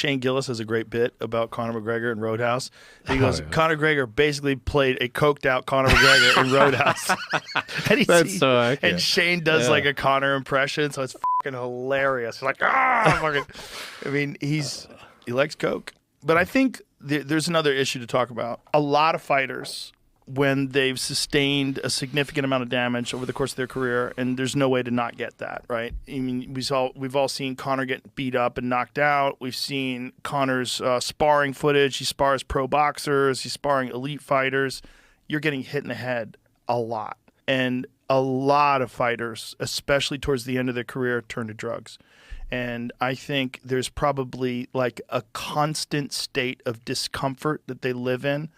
Shane Gillis has a great bit about Conor McGregor in Roadhouse. He goes, Conor McGregor basically played a coked out Conor McGregor in Roadhouse. That's so accurate. And Shane does like a Conor impression, so it's fucking hilarious. He's like, fucking. I mean, he likes coke. But I think there's another issue to talk about. A lot of fighters, when they've sustained a significant amount of damage over the course of their career, and there's no way to not get that, right? I mean, we've all seen Conor get beat up and knocked out. We've seen Conor's sparring footage. He spars pro boxers. He's sparring elite fighters. You're getting hit in the head a lot. And a lot of fighters, especially towards the end of their career, turn to drugs. And I think there's probably like a constant state of discomfort that they live in,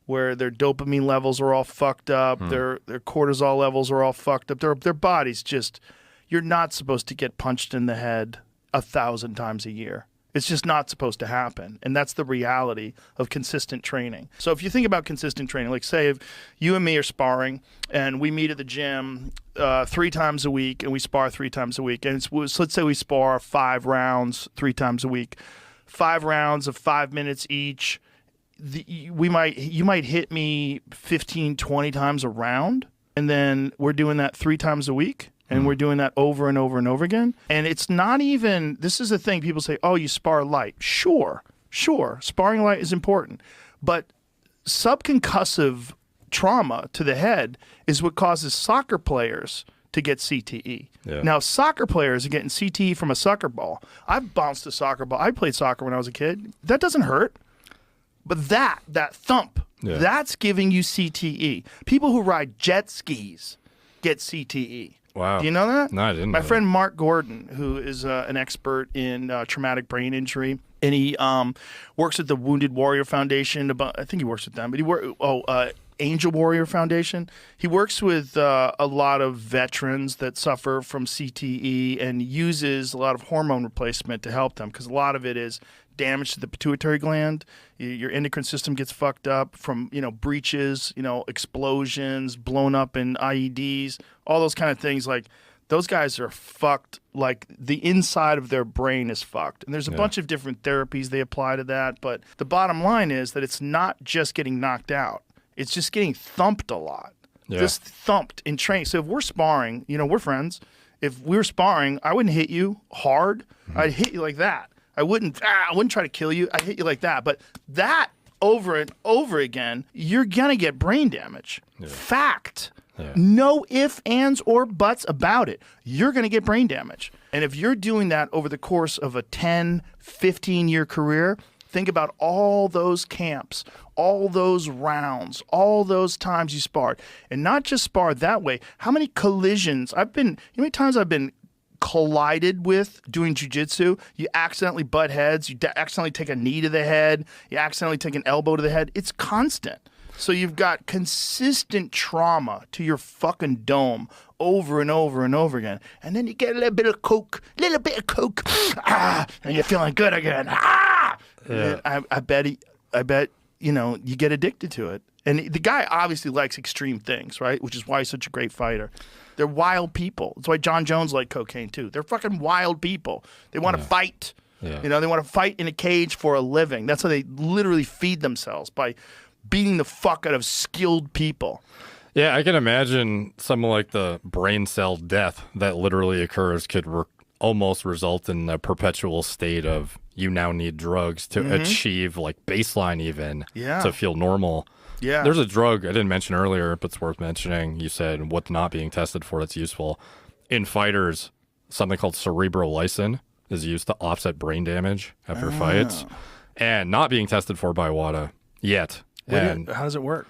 where their dopamine levels are all fucked up, their cortisol levels are all fucked up. Their body's just, you're not supposed to get punched in the head 1,000 times a year. It's just not supposed to happen. And that's the reality of consistent training. So if you think about consistent training, like say if you and me are sparring and we meet at the gym 3 times a week and we spar 3 times a week. And so let's say we spar 5 rounds 3 times a week, 5 rounds of 5 minutes each. You might hit me 15, 20 times a round. And then we're doing that 3 times a week. And we're doing that over and over and over again. And it's not even, this is the thing, people say, oh, you spar light. Sure. Sparring light is important. But subconcussive trauma to the head is what causes soccer players to get CTE. Yeah. Now, soccer players are getting CTE from a soccer ball. I've bounced a soccer ball. I played soccer when I was a kid. That doesn't hurt. But that thump, that's giving you CTE. People who ride jet skis get CTE. Wow. Do you know that? No, I didn't. My friend Mark Gordon, who is an expert in traumatic brain injury, and he works at the Wounded Warrior Foundation. I think he works with them, but Angel Warrior Foundation. He works with a lot of veterans that suffer from CTE and uses a lot of hormone replacement to help them, because a lot of it is damage to the pituitary gland. Your endocrine system gets fucked up from, breaches, explosions, blown up in IEDs, all those kind of things. Like, those guys are fucked. Like, the inside of their brain is fucked. And there's a bunch of different therapies they apply to that. But the bottom line is that it's not just getting knocked out. It's just getting thumped a lot. Yeah. Just thumped in training. So if we're sparring, we're friends. If we were sparring, I wouldn't hit you hard. I'd hit you like that. I wouldn't try to kill you. I hit you like that. But that over and over again, you're going to get brain damage. Yeah. Fact. Yeah. No ifs, ands, or buts about it. You're going to get brain damage. And if you're doing that over the course of a 10, 15-year career, think about all those camps, all those rounds, all those times you sparred. And not just sparred that way. How many collisions? You know how many times I've been collided with doing jiu-jitsu? You accidentally butt heads, you accidentally take a knee to the head, you accidentally take an elbow to the head. It's constant. So you've got consistent trauma to your fucking dome over and over and over again. And then you get a little bit of coke, and you're feeling good again. Yeah. I bet you get addicted to it. And the guy obviously likes extreme things, right? Which is why he's such a great fighter. They're wild people. That's why John Jones liked cocaine too. They're fucking wild people. They want to fight. Yeah. They want to fight in a cage for a living. That's how they literally feed themselves, by beating the fuck out of skilled people. Yeah, I can imagine something like the brain cell death that literally occurs could almost result in a perpetual state of you now need drugs to achieve like baseline even to feel normal. Yeah. There's a drug I didn't mention earlier, but it's worth mentioning. You said what's not being tested for that's useful. In fighters, something called cerebrolysin is used to offset brain damage after fights, and not being tested for by WADA yet. How does it work?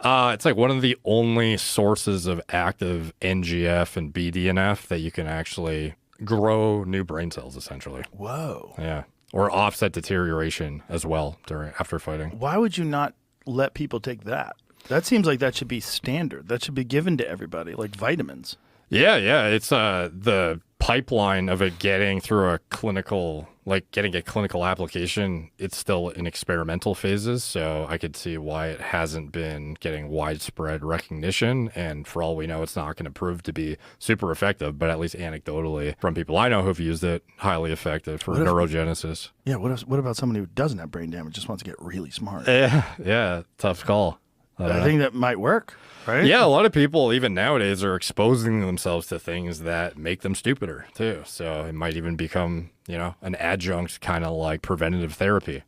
It's like one of the only sources of active NGF and BDNF that you can actually grow new brain cells, essentially. Whoa. Yeah. Or offset deterioration as well after fighting. Why would you not let people take that? That seems like that should be standard. That should be given to everybody, like vitamins. Yeah. It's the pipeline of it getting through a clinical, like getting a clinical application. It's still in experimental phases, so I could see why it hasn't been getting widespread recognition. And for all we know, it's not going to prove to be super effective. But at least anecdotally, from people I know who've used it, highly effective for neurogenesis. Yeah. What about somebody who doesn't have brain damage, just wants to get really smart? Yeah. Tough call. I think that might work, right? Yeah, a lot of people, even nowadays, are exposing themselves to things that make them stupider, too. So it might even become, an adjunct kind of like preventative therapy.